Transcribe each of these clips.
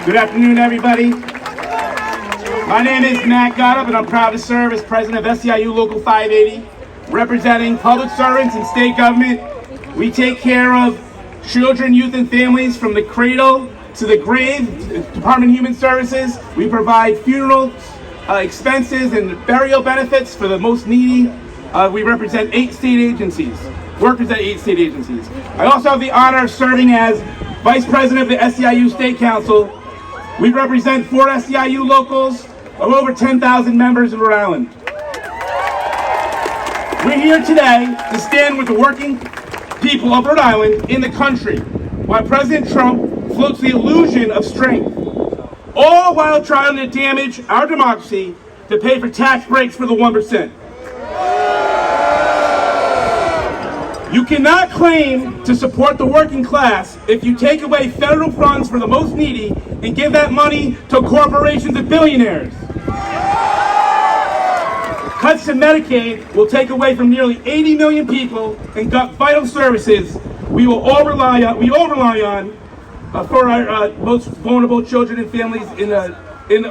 Good afternoon, everybody. My name is Matt Gunnip, and I'm proud to serve as president of SEIU Local 580, representing public servants and state government. We take care of children, youth, and families from the cradle to the grave. Department of Human Services. We provide funeral expenses and burial benefits for the most needy. We represent 8 state agencies, workers at 8 state agencies. I also have the honor of serving as Vice President of the SEIU State Council. We represent 4 SEIU locals of over 10,000 members in Rhode Island. We're here today to stand with the working people of Rhode Island in the country while President Trump floats the illusion of strength, all while trying to damage our democracy to pay for tax breaks for the 1%. You cannot claim to support the working class if you take away federal funds for the most needy and give that money to corporations and billionaires. Cuts to Medicaid will take away from nearly 80 million people and gut vital services we all rely on for our most vulnerable children and families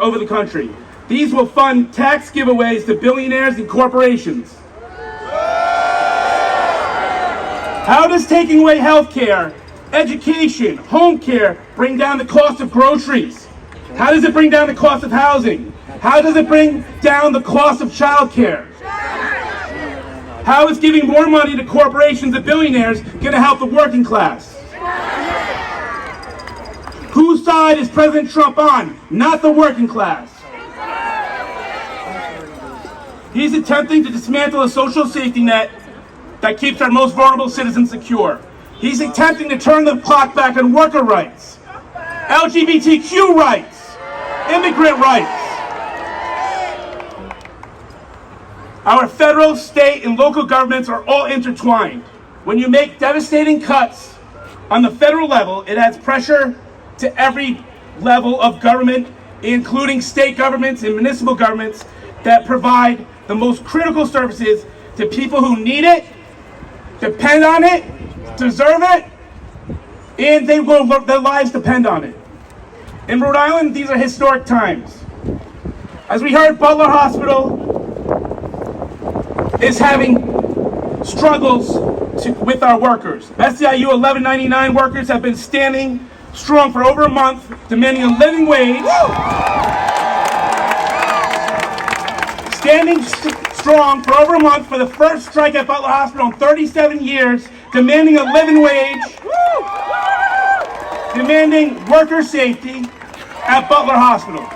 over the country. These will fund tax giveaways to billionaires and corporations. How does taking away health care, education, home care bring down the cost of groceries? How does it bring down the cost of housing? How does it bring down the cost of child care? How is giving more money to corporations and billionaires going to help the working class? Whose side is President Trump on? Not the working class. He's attempting to dismantle a social safety net that keeps our most vulnerable citizens secure. He's attempting to turn the clock back on worker rights, LGBTQ rights, immigrant rights. Our federal, state, and local governments are all intertwined. When you make devastating cuts on the federal level, it adds pressure to every level of government, including state governments and municipal governments that provide the most critical services to people who need it, depend on it, deserve it, and their lives depend on it. In Rhode Island, these are historic times. As we heard, Butler Hospital is having struggles with our workers. SEIU 1199 workers have been standing strong for over a month, demanding a living wage. Standing strong for over a month for the first strike at Butler Hospital in 37 years, demanding a living wage, demanding worker safety at Butler Hospital.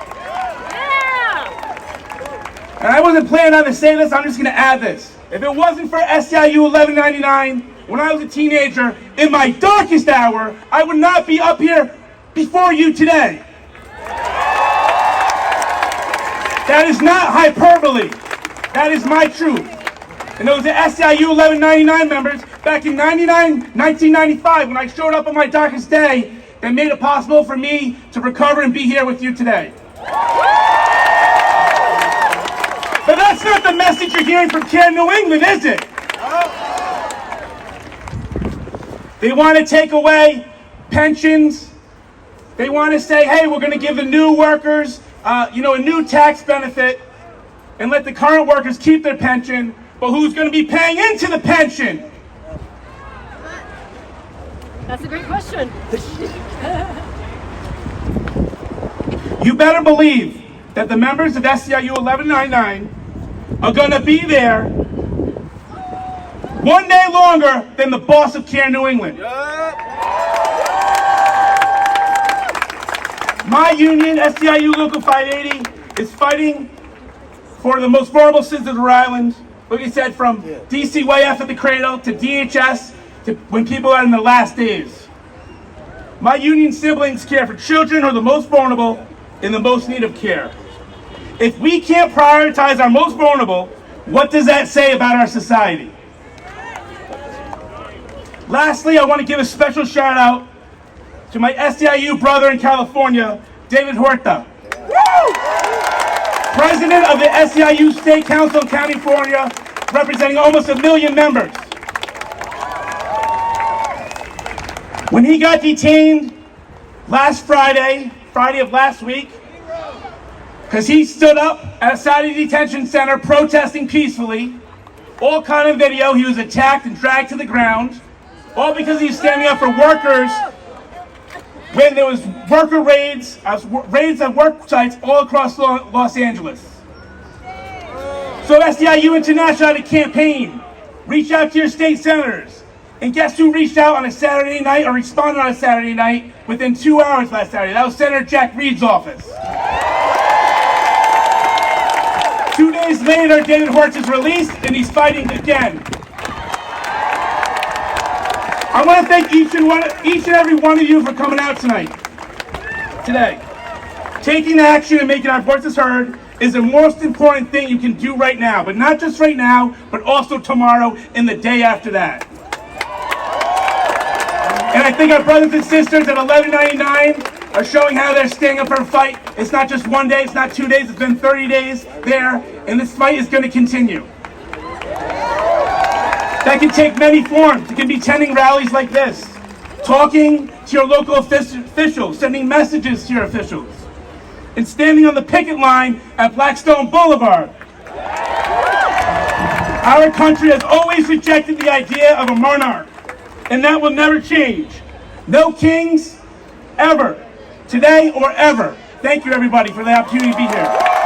And I wasn't planning on to say this, I'm just going to add this. If it wasn't for SEIU 1199, when I was a teenager, in my darkest hour, I would not be up here before you today. That is not hyperbole. That is my truth. And those are SEIU 1199 members back in 1995, when I showed up on my darkest day, that made it possible for me to recover and be here with you today. But that's not the message you're hearing from Care New England, is it? They want to take away pensions. They want to say, hey, we're going to give the new workers, a new tax benefit and let the current workers keep their pension, but who's going to be paying into the pension? That's a great question. You better believe that the members of SEIU 1199 are going to be there one day longer than the boss of Care New England. My union, SEIU Local 580, is fighting for the most vulnerable citizens of Rhode Island. Like I said, from DCYF at the cradle to DHS to when people are in their last days. My union siblings care for children who are the most vulnerable in the most need of care. If we can't prioritize our most vulnerable, what does that say about our society? Lastly, I want to give a special shout out to my SEIU brother in California, David Huerta, president of the SEIU State Council in California, representing almost 1 million members. When he got detained last Friday Friday of last week because he stood up at a Saudi detention center protesting peacefully. All kind of video, he was attacked and dragged to the ground, all because he was standing up for workers when there was worker raids at work sites all across Los Angeles. So SEIU International had a campaign. Reach out to your state senators. And guess who reached out on a Saturday night or responded on a Saturday night within 2 hours last Saturday? That was Senator Jack Reed's office. 2 days later, David Hortz is released and he's fighting again. I want to thank each and every one of you for coming out today. Taking action and making our voices heard is the most important thing you can do right now, but not just right now, but also tomorrow and the day after that. And I think our brothers and sisters at 1199 are showing how they're standing up for a fight. It's not just 1 day, it's not 2 days, it's been 30 days there, and this fight is going to continue. That can take many forms. It can be attending rallies like this, talking to your local officials, sending messages to your officials, and standing on the picket line at Blackstone Boulevard. Our country has always rejected the idea of a monarch, and that will never change. No kings, ever. Today or ever. Thank you, everybody, for the opportunity to be here.